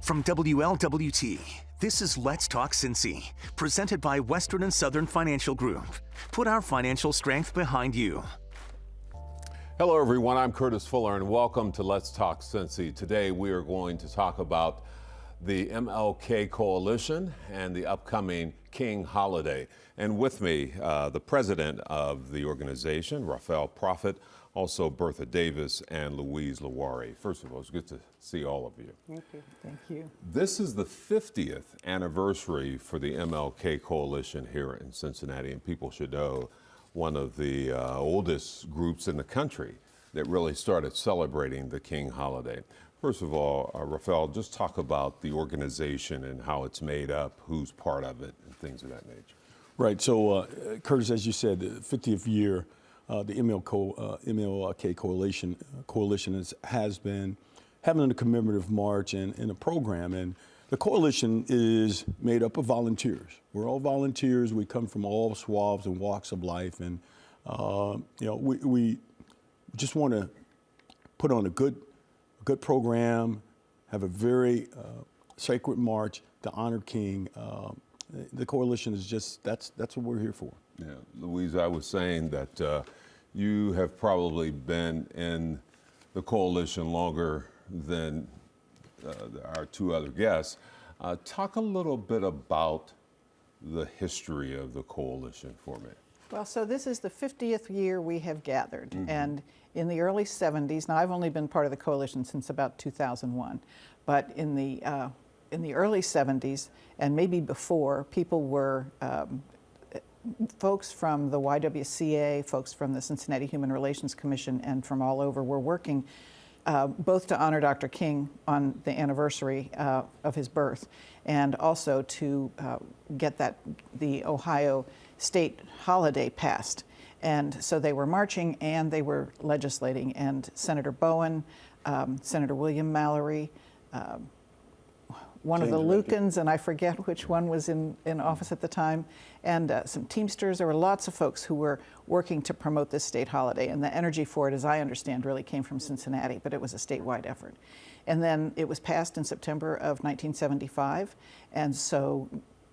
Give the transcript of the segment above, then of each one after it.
From WLWT, this is Let's Talk Cincy, presented by Western and Southern Financial Group. Put our financial strength behind you. Hello, everyone. I'm Curtis Fuller, and welcome to Let's Talk Cincy. Today, we are going to talk about the MLK Coalition and the upcoming King holiday. And with me, the president of the organization, Rafael Prophet, also Bertha Davis and Louise Lawari. First of all, it's good to see all of you. Thank you. Thank you. This is the 50th anniversary for the MLK Coalition here in Cincinnati, and people should know one of the oldest groups in the country that really started celebrating the King holiday. First of all, Rafael, just talk about the organization and how it's made up, who's part of it, and things of that nature. Right. So, Curtis, as you said, the 50th year, the MLK Coalition has been having a commemorative march and a program. And the coalition is made up of volunteers. We're all volunteers. We come from all swaths and walks of life. And, we just want to put on a good program, have a very sacred march to honor King. The coalition is just, that's what we're here for. Yeah, Louise, I was saying that you have probably been in the coalition longer than our two other guests. Talk a little bit about the history of the coalition for me. Well, so this is the 50th year we have gathered. And in the early 70s, now I've only been part of the coalition since about 2001, but in the early 70s and maybe before, people were folks from the YWCA, folks from the Cincinnati Human Relations Commission, and from all over were working both to honor Dr. King on the anniversary of his birth, and also to get the Ohio state holiday passed. And so they were marching and they were legislating. And Senator Bowen, Senator William Mallory, one of the Lukens, and I forget which one was in office at the time, and some Teamsters. There were lots of folks who were working to promote this state holiday, and the energy for it, as I understand, really came from Cincinnati, but it was a statewide effort. And then it was passed in September of 1975, and so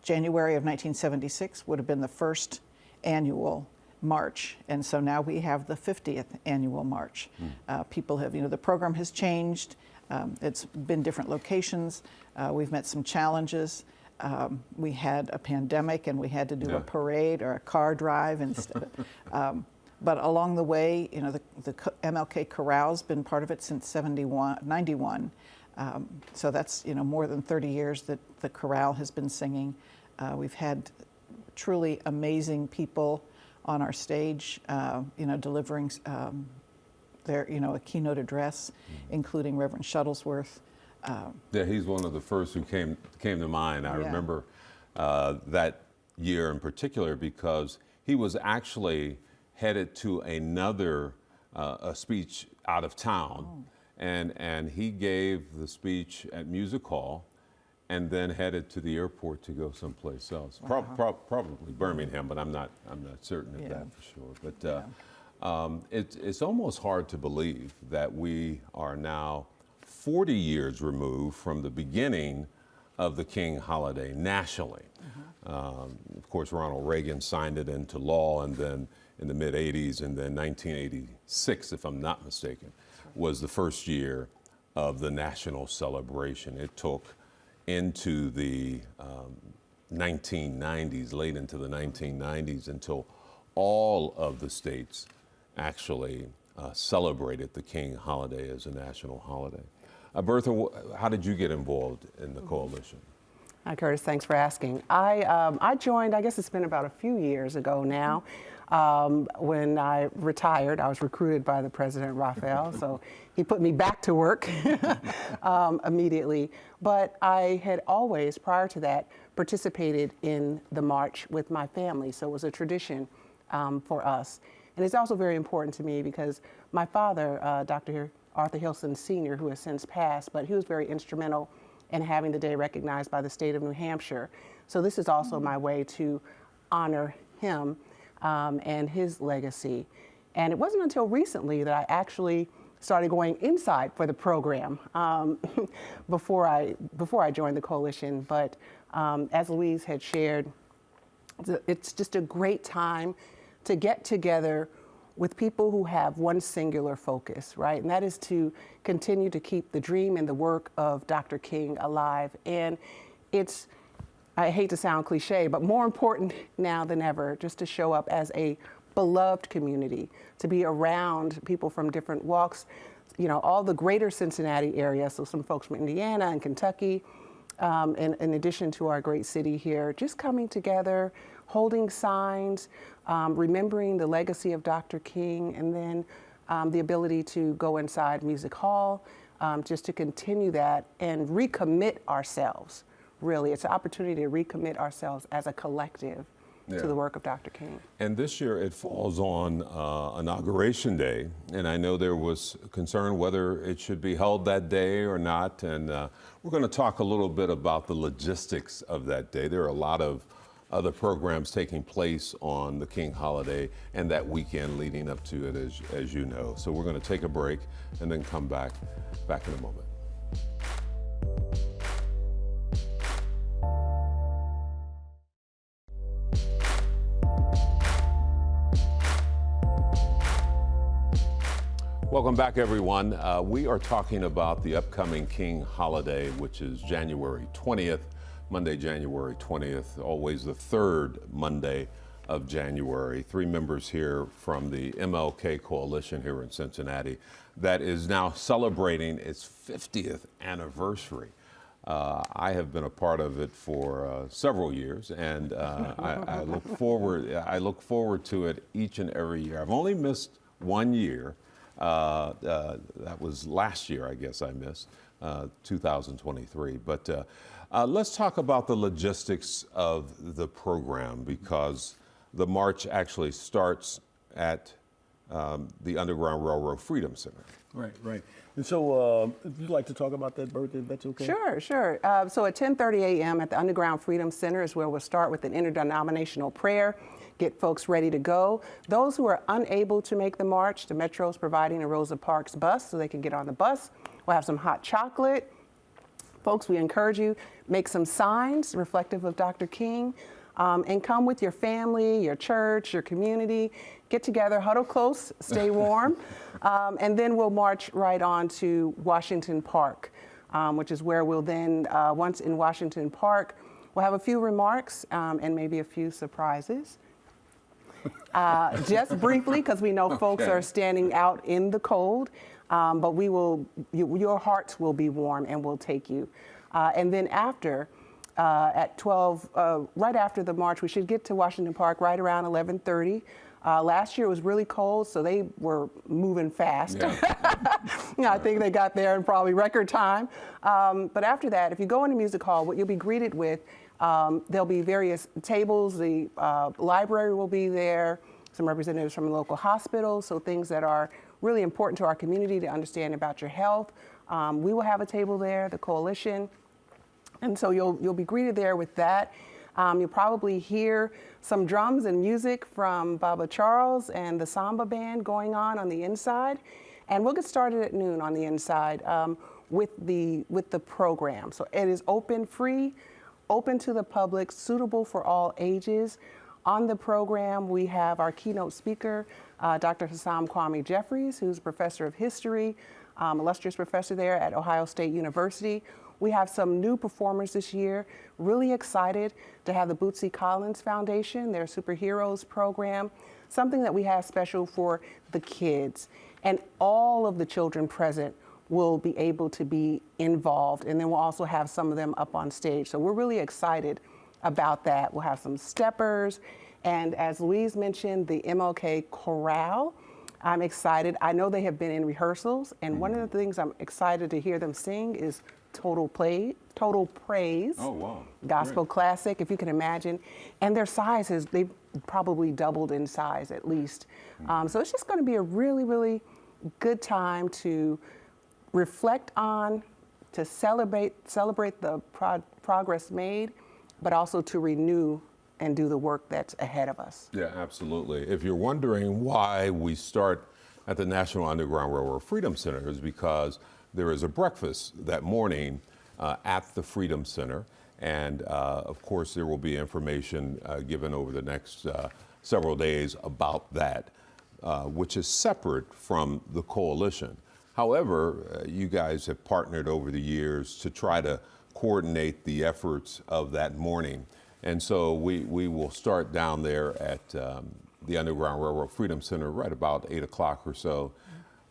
January of 1976 would have been the first annual march, and so now we have the 50th annual march. People have, the program has changed. It's been different locations. We've met some challenges. We had a pandemic and we had to do a parade or a car drive instead. But along the way, the MLK Chorale's been part of it since 91. So that's, more than 30 years that the chorale has been singing. We've had truly amazing people on our stage, delivering a keynote address, including Reverend Shuttlesworth. Yeah, he's one of the first who came to mind. I remember that year in particular because he was actually headed to another a speech out of town, and he gave the speech at Music Hall, and then headed to the airport to go someplace else. Wow. Probably Birmingham, but I'm not certain of that for sure. But it's almost hard to believe that we are now 40 years removed from the beginning of the King holiday nationally. Of course, Ronald Reagan signed it into law, and then in the mid-'80s, and then 1986, if I'm not mistaken, was the first year of the national celebration. It took into the 1990s, late into the 1990s, until all of the states actually celebrated the King holiday as a national holiday. Bertha, how did you get involved in the coalition? Hi, Curtis. Thanks for asking. I joined, I guess it's been about a few years ago now. When I retired, I was recruited by the President, Rafael, so he put me back to work immediately. But I had always, prior to that, participated in the march with my family, so it was a tradition for us. And it's also very important to me because my father, Dr. Arthur Hilson Sr., who has since passed, but he was very instrumental in having the day recognized by the state of New Hampshire. So this is also my way to honor him and his legacy. And it wasn't until recently that I actually started going inside for the program before I joined the coalition. But as Louise had shared, it's just a great time to get together with people who have one singular focus, right? And that is to continue to keep the dream and the work of Dr. King alive. And it's, I hate to sound cliche, but more important now than ever, just to show up as a beloved community, to be around people from different walks, you know, all the greater Cincinnati area, so some folks from Indiana and Kentucky, in addition to our great city here, just coming together, holding signs, remembering the legacy of Dr. King, and then the ability to go inside Music Hall, just to continue that and recommit ourselves. Really, it's an opportunity to recommit ourselves as a collective to the work of Dr. King. And this year it falls on Inauguration Day, and I know there was concern whether it should be held that day or not, and we're going to talk a little bit about the logistics of that day. There are a lot of other programs taking place on the King holiday and that weekend leading up to it, as you know. So we're going to take a break and then come back in a moment. Welcome back, everyone. We are talking about the upcoming King holiday, which is January 20th, Monday, January 20th, always the third Monday of January. Three members here from the MLK Coalition here in Cincinnati that is now celebrating its 50th anniversary. I have been a part of it for several years, and I look forward to it each and every year. I've only missed 1 year. That was last year, I guess I missed, 2023. But let's talk about the logistics of the program, because the march actually starts at the Underground Railroad Freedom Center. Right. And so if you'd like to talk about that, Bertha, if that's okay? Sure. So at 10:30 a.m. at the Underground Freedom Center is where we'll start with an interdenominational prayer, get folks ready to go. Those who are unable to make the march, the Metro's providing a Rosa Parks bus so they can get on the bus. We'll have some hot chocolate. Folks, we encourage you, make some signs reflective of Dr. King, and come with your family, your church, your community. Get together, huddle close, stay warm, and then we'll march right on to Washington Park, which is where we'll then, once in Washington Park, we'll have a few remarks and maybe a few surprises. Just briefly, because we know folks are standing out in the cold, but we will, your hearts will be warm and we'll take you. And then after, at 12, right after the march, we should get to Washington Park right around 11:30. Last year it was really cold, so they were moving fast. Yeah. I think they got there in probably record time. But after that, if you go into Music Hall, what you'll be greeted with, there'll be various tables. The library will be there, some representatives from the local hospitals, so things that are really important to our community to understand about your health. We will have a table there, the coalition. And so you'll be greeted there with that. You'll probably hear some drums and music from Baba Charles and the Samba Band going on the inside. And we'll get started at noon on the inside with the program. So it is open, free, open to the public, suitable for all ages. On the program, we have our keynote speaker, Dr. Hassam Kwame Jeffries, who's a professor of history, illustrious professor there at Ohio State University. We have some new performers this year. Really excited to have the Bootsy Collins Foundation, their Superheroes program, something that we have special for the kids. And all of the children present will be able to be involved. And then we'll also have some of them up on stage. So we're really excited about that. We'll have some steppers. And as Louise mentioned, the MLK Chorale. I'm excited. I know they have been in rehearsals. And one of the things I'm excited to hear them sing is Total Praise. Oh, wow. Gospel Great. classic, if you can imagine. And their sizes, they've probably doubled in size at least. So it's just going to be a really, really good time to reflect on, to celebrate the progress made, but also to renew and do the work that's ahead of us. Yeah, absolutely. If you're wondering why we start at the National Underground Railroad Freedom Center is because there is a breakfast that morning at the Freedom Center. And of course, there will be information given over the next several days about that, which is separate from the coalition. However, you guys have partnered over the years to try to coordinate the efforts of that morning. And so we will start down there at the Underground Railroad Freedom Center right about 8 o'clock or so.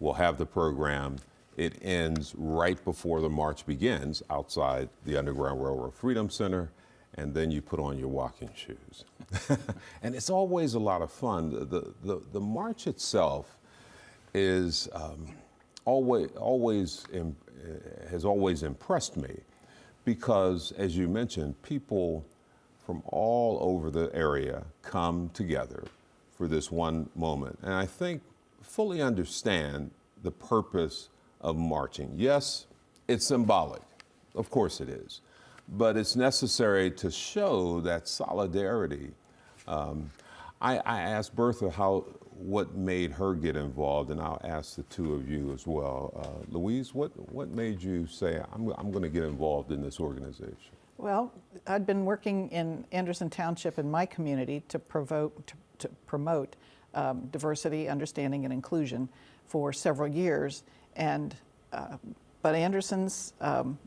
We'll have the program. It ends right before the march begins outside the Underground Railroad Freedom Center, and then you put on your walking shoes. And it's always a lot of fun. The march itself is has always impressed me because, as you mentioned, people from all over the area come together for this one moment. And I think fully understand the purpose of marching. Yes, it's symbolic. Of course it is. But it's necessary to show that solidarity. I asked Bertha what made her get involved, and I'll ask the two of you as well. Louise, what made you say, I'm going to get involved in this organization? Well, I'd been working in Anderson Township in my community to promote diversity, understanding, and inclusion for several years. But Anderson's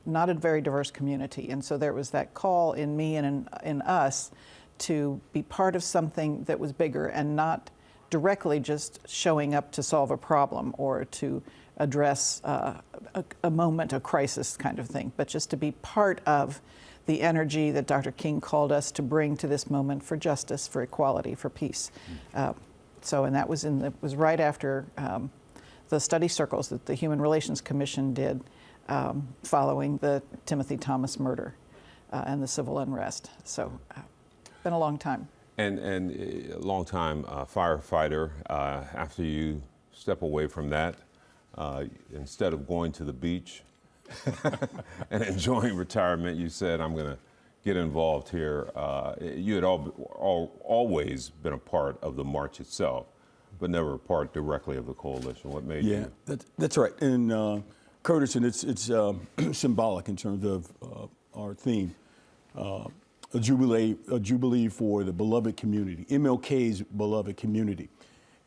not a very diverse community, and so there was that call in me and in us to be part of something that was bigger and not directly just showing up to solve a problem or to address a moment, a crisis kind of thing, but just to be part of the energy that Dr. King called us to bring to this moment for justice, for equality, for peace. And that was right after the study circles that the Human Relations Commission did following the Timothy Thomas murder and the civil unrest. So, been a long time. And a long time firefighter. After you step away from that, instead of going to the beach and enjoying retirement, you said, I'm going to get involved here. You had always been a part of the march itself, but never a part directly of the coalition. What made you? Yeah, that's right. And Curtis, and it's symbolic in terms of our theme. A jubilee for the beloved community, MLK's beloved community.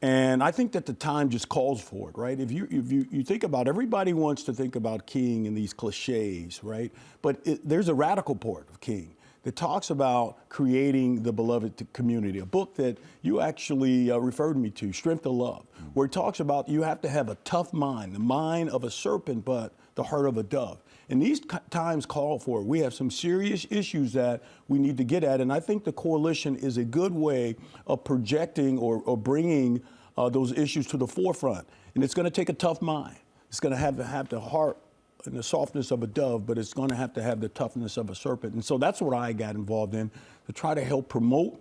And I think that the time just calls for it, right? If you think about, everybody wants to think about King in these cliches, right? But there's a radical part of King that talks about creating the beloved community, a book that you actually referred me to, Strength of Love, where it talks about you have to have a tough mind, the mind of a serpent, but the heart of a dove. And these times call for it. We have some serious issues that we need to get at, and I think the coalition is a good way of projecting or bringing those issues to the forefront. And it's going to take a tough mind. It's going to have the heart and the softness of a dove, but it's going to have the toughness of a serpent. And so that's what I got involved in, to try to help promote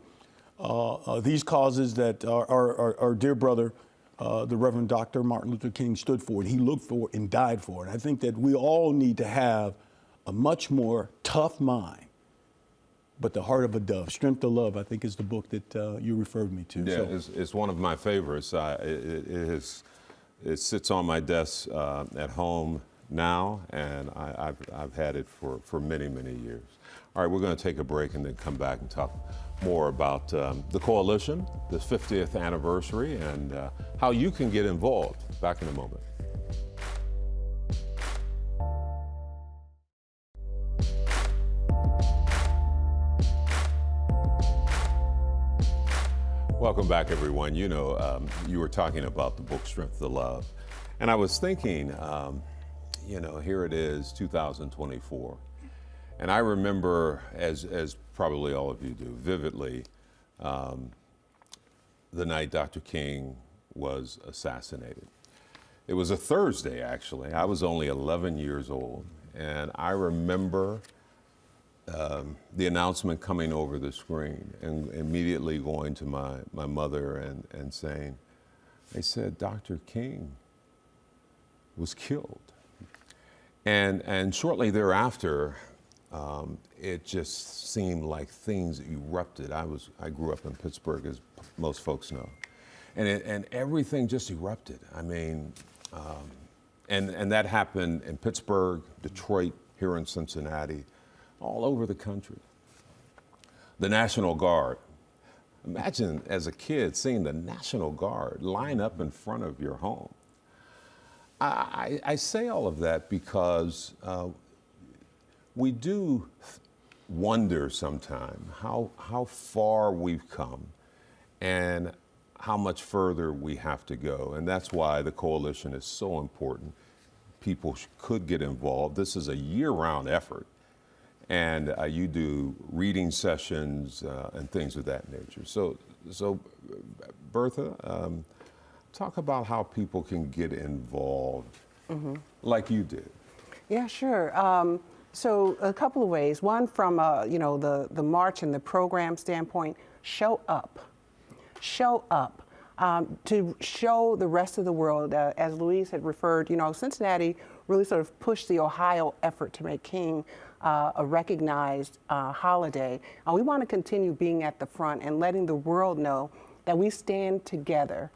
these causes that our dear brother, the Reverend Dr. Martin Luther King stood for, and he looked for and died for. And I think that we all need to have a much more tough mind, but the heart of a dove. Strength of Love, I think, is the book that you referred me to. Yeah, so. It's one of my favorites. It sits on my desk at home now, and I've had it for many, many years. All right, we're going to take a break and then come back and talk more about the coalition, the 50th anniversary, and how you can get involved. Back in a moment. Welcome back, everyone. You know, you were talking about the book Strength of Love, and I was thinking, you know, here it is, 2024. And I remember, as probably all of you do, vividly, the night Dr. King was assassinated. It was a Thursday, actually. I was only 11 years old, and I remember the announcement coming over the screen and immediately going to my mother and saying, they said Dr. King was killed. And shortly thereafter, it just seemed like things erupted. I grew up in Pittsburgh, as most folks know. and everything just erupted. I mean, and that happened in Pittsburgh, Detroit, here in Cincinnati, all over the country. The National Guard. Imagine as a kid seeing the National Guard line up in front of your home. I say all of that because we do wonder sometime how far we've come and how much further we have to go. And that's why the coalition is so important. People could get involved. This is a year-round effort. And you do reading sessions and things of that nature. So Bertha, talk about how people can get involved like you did. Yeah, sure. So a couple of ways. One, from the march and the program standpoint, show up. Show up. To show the rest of the world, as Louise had referred, Cincinnati really sort of pushed the Ohio effort to make King a recognized holiday. We want to continue being at the front and letting the world know that we stand together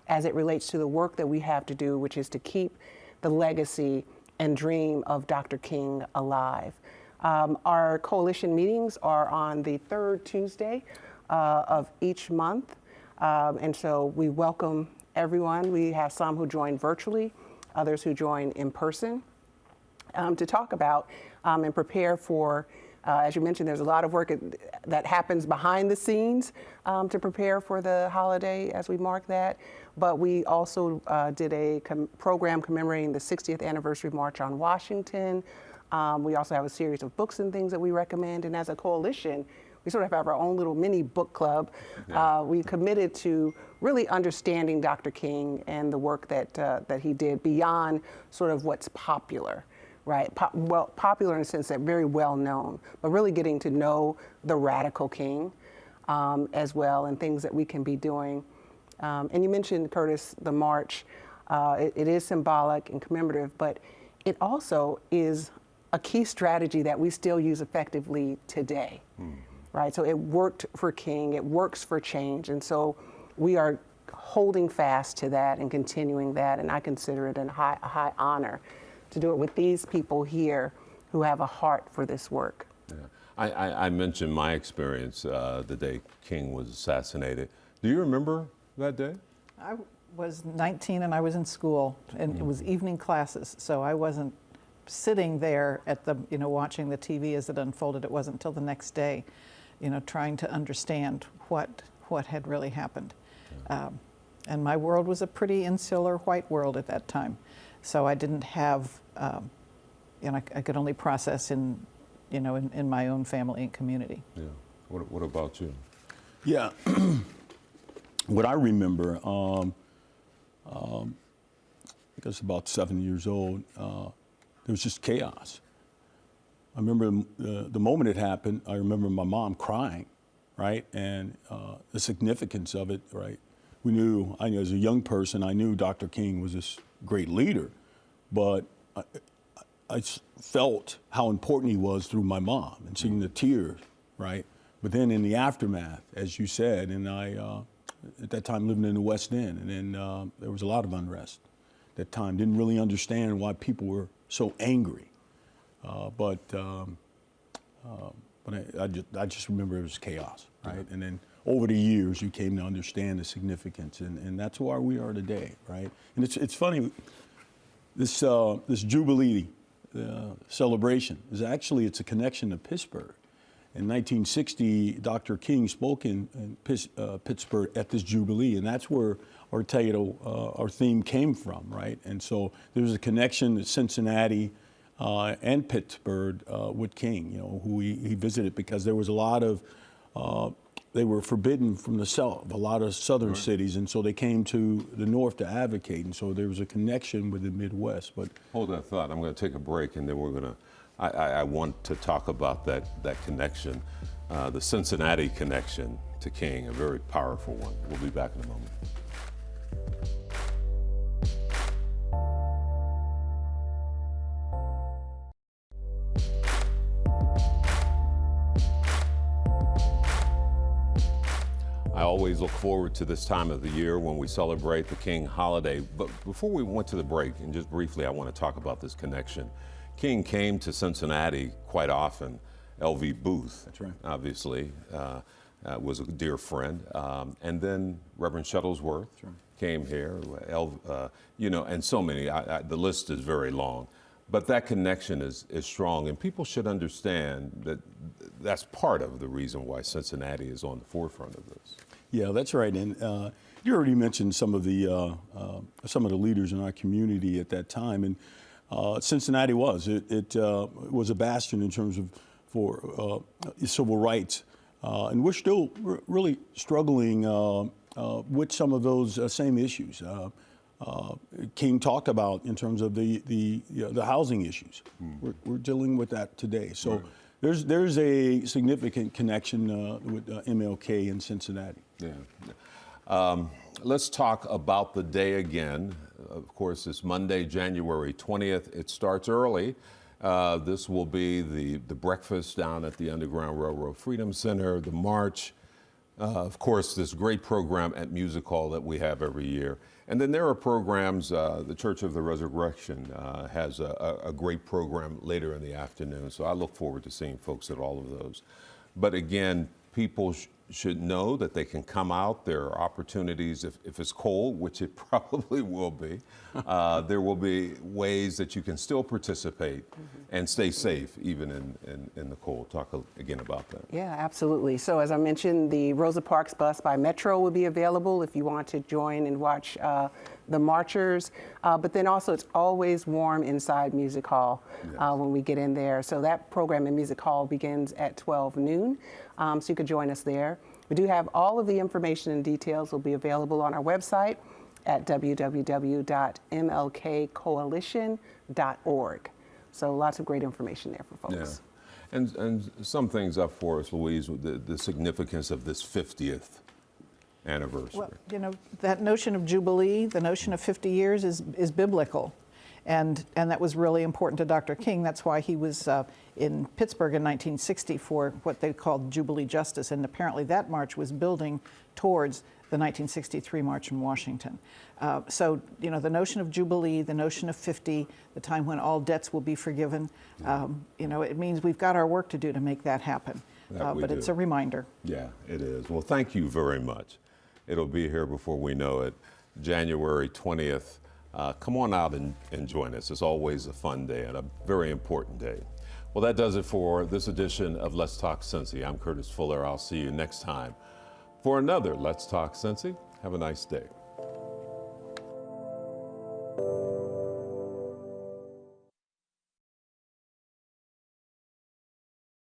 as it relates to the work that we have to do, which is to keep the legacy and dream of Dr. King alive. Our coalition meetings are on the third Tuesday of each month. And so we welcome everyone. We have some who join virtually, others who join in person, to talk about and prepare for, as you mentioned, there's a lot of work that happens behind the scenes to prepare for the holiday as we mark that. But we also did a program commemorating the 60th anniversary March on Washington. We also have a series of books and things that we recommend. And as a coalition, we sort of have our own little mini book club. Yeah. We committed to really understanding Dr. King and the work that he did beyond sort of what's popular, right? Popular in the sense that very well known, but really getting to know the radical King as well, and things that we can be doing. And you mentioned, Curtis, the march. It is symbolic and commemorative, but it also is a key strategy that we still use effectively today. Right, so it worked for King, it works for change, and so we are holding fast to that and continuing that, and I consider it a high honor to do it with these people here who have a heart for this work. Yeah. I mentioned my experience the day King was assassinated. Do you remember that day? I was 19 and I was in school, and it was evening classes, so I wasn't sitting there at the, watching the TV as it unfolded. It wasn't until the next day, trying to understand what had really happened. And my world was a pretty insular white world at that time. So I didn't have, I could only process in my own family and community. Yeah. What about you? Yeah. What I remember, I think I was about 7 years old, there was just chaos. I remember the moment it happened, I remember my mom crying, right? And the significance of it, right? I knew as a young person, I knew Dr. King was this great leader, but I felt how important he was through my mom and seeing the tears, right? But then in the aftermath, as you said, and I, at that time living in the West End, and then there was a lot of unrest at that time. Didn't really understand why people were so angry. But I just remember it was chaos, right? And then over the years, you came to understand the significance, and that's where we are today, right? And it's funny, this Jubilee celebration is actually, it's a connection to Pittsburgh. In 1960, Dr. King spoke in Pittsburgh at this Jubilee, and that's where our title, our theme came from, right? And so there's a connection to Cincinnati and Pittsburgh with King, who he visited, because there was a lot of, they were forbidden from the South, a lot of southern cities, and so they came to the North to advocate, and so there was a connection with the Midwest. But hold that thought. I'm going to take a break, and then we're going to, I want to talk about that connection, the Cincinnati connection to King, a very powerful one. We'll be back in a moment. I always look forward to this time of the year when we celebrate the King holiday. But before we went to the break, and just briefly, I want to talk about this connection. King came to Cincinnati quite often. L.V. Booth, That's right. obviously, was a dear friend. And then Reverend Shuttlesworth came here, and so many. The list is very long. But that connection is strong, and people should understand that that's part of the reason why Cincinnati is on the forefront of this. Yeah, that's right. And you already mentioned some of the leaders in our community at that time, and Cincinnati was a bastion in terms of for civil rights, and we're still really struggling with some of those same issues. King talked about in terms of the housing issues. We're dealing with that today. So there's a significant connection with MLK in Cincinnati. Yeah. Let's talk about the day again. Of course, it's Monday, January 20th. It starts early. This will be the breakfast down at the Underground Railroad Freedom Center, the march. Of course, this great program at Music Hall that we have every year. And then there are programs, the Church of the Resurrection has a great program later in the afternoon. So I look forward to seeing folks at all of those. But again, people should know that they can come out. There are opportunities if it's cold, which it probably will be. There will be ways that you can still participate and stay safe even in the cold. Talk again about that. Yeah, absolutely. So as I mentioned, the Rosa Parks bus by Metro will be available if you want to join and watch the marchers. But then also it's always warm inside Music Hall when we get in there. So that program in Music Hall begins at 12 noon. So you could join us there. We do have all of the information and details will be available on our website at www.mlkcoalition.org. So lots of great information there for folks. Yeah. And some things up for us, Louise, with the significance of this 50th anniversary. Well, that notion of Jubilee, the notion of 50 years is biblical. And that was really important to Dr. King. That's why he was in Pittsburgh in 1960 for what they called Jubilee Justice. And apparently that march was building towards the 1963 march in Washington. So, the notion of Jubilee, the notion of 50, the time when all debts will be forgiven, it means we've got our work to do to make that happen. But it's a reminder. Yeah, it is. Well, thank you very much. It'll be here before we know it, January 20th. Come on out and join us. It's always a fun day and a very important day. Well, that does it for this edition of Let's Talk Cincy. I'm Curtis Fuller. I'll see you next time for another Let's Talk Cincy. Have a nice day.